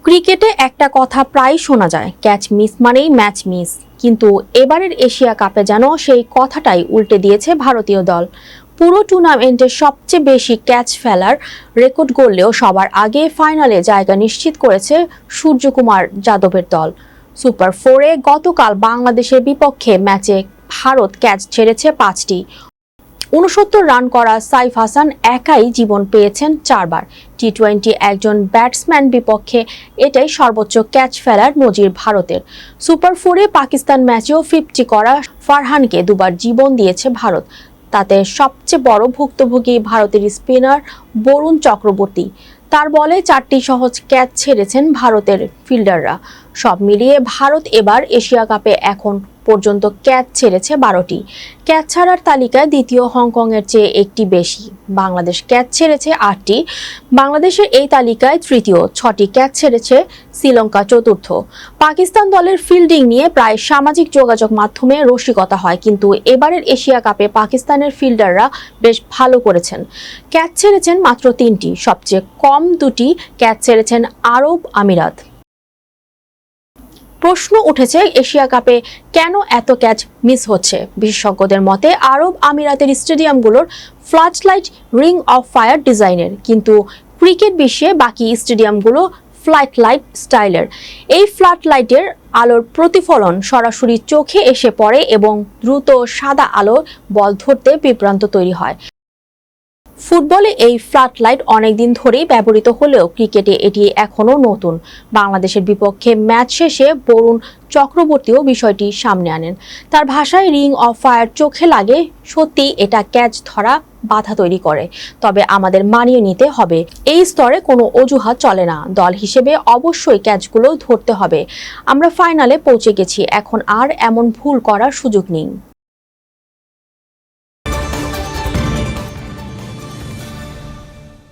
ক্রিকেটে একটা কথা প্রায় শোনা যায়, ক্যাচ মিস মানেই ম্যাচ মিস। কিন্তু এবারের এশিয়া কাপে যেন সেই কথাটাই উল্টে দিয়েছে ভারতীয় দল। পুরো টুর্নামেন্টে সবচেয়ে বেশি ক্যাচ ফেলার রেকর্ড গড়লেও সবার আগে ফাইনালে জায়গা নিশ্চিত করেছে সূর্যকুমার যাদবের দল। সুপার 4-এ গতকাল বাংলাদেশের বিপক্ষে ম্যাচে ভারত ক্যাচ ছেড়েছে 5টি। ৬৯ রান করা সাইফ হাসান একাই জীবন পেয়েছেন 4বার। টি-20 একজন ব্যাটসম্যান বিপক্ষে এটাই সর্বোচ্চ ক্যাচ ফেলার নজির ভারতের। সুপার 4-এ পাকিস্তান ম্যাচেও 50 করা ফারহানকে দুবার জীবন দিয়েছে ভারত। তাতে সবচেয়ে বড় ভুক্তভোগী ভারতের স্পিনার বরুণ চক্রবর্তী। তার বলে 4টি সহজ ক্যাচ ছেড়েছেন ভারতের ফিল্ডাররা। সব মিলিয়ে ভারত এবার এশিয়া কাপে এখন পর্যন্ত ক্যাচ ছেড়েছে 12টি। ক্যাচ ছাড়ার তালিকায় দ্বিতীয় হংকংয়ের চেয়ে একটি বেশি। বাংলাদেশ ক্যাচ ছেড়েছে 8টি। বাংলাদেশের এই তালিকায় তৃতীয়, 6টি ক্যাচ ছেড়েছে শ্রীলঙ্কা চতুর্থ। পাকিস্তান দলের ফিল্ডিং নিয়ে প্রায় সামাজিক যোগাযোগ মাধ্যমে রসিকতা হয়, কিন্তু এবারের এশিয়া কাপে পাকিস্তানের ফিল্ডাররা বেশ ভালো করেছেন। ক্যাচ ছেড়েছেন মাত্র 3টি। সবচেয়ে কম 2টি ক্যাচ ছেড়েছেন আরব আমিরাত। প্রশ্ন উঠেছে এশিয়া কাপে কেন এত ক্যাচ মিস হচ্ছে। বিশেষজ্ঞদের মতে আরব আমিরাতের স্টেডিয়ামগুলোর flood light ring of fire ডিজাইনের, কিন্তু ক্রিকেট বিশ্বে বাকি স্টেডিয়ামগুলো ফ্লাড লাইট স্টাইলের। এই ফ্লাড লাইটের আলোর প্রতিফলন সরাসরি চোখে এসে পড়ে এবং দ্রুত সাদা আলো বল ধরতে বিভ্রান্ত তৈরি হয়। ফুটবলে এই ফ্লাড লাইট অনেকদিন ধরেই ব্যবহৃত হলেও ক্রিকেটে এটি এখনও নতুন। বাংলাদেশের বিপক্ষে ম্যাচ শেষে বরুণ চক্রবর্তীও বিষয়টি সামনে আনেন। তার ভাষায় রিং অফ ফায়ার চোখে লাগে, সত্যি এটা ক্যাচ ধরা বাধা তৈরি করে, তবে আমাদের মানিয়ে নিতে হবে। এই স্তরে কোনো অজুহাত চলে না। দল হিসেবে অবশ্যই ক্যাচগুলো ধরতে হবে। আমরা ফাইনালে পৌঁছে গেছি, এখন আর এমন ভুল করার সুযোগ নেই।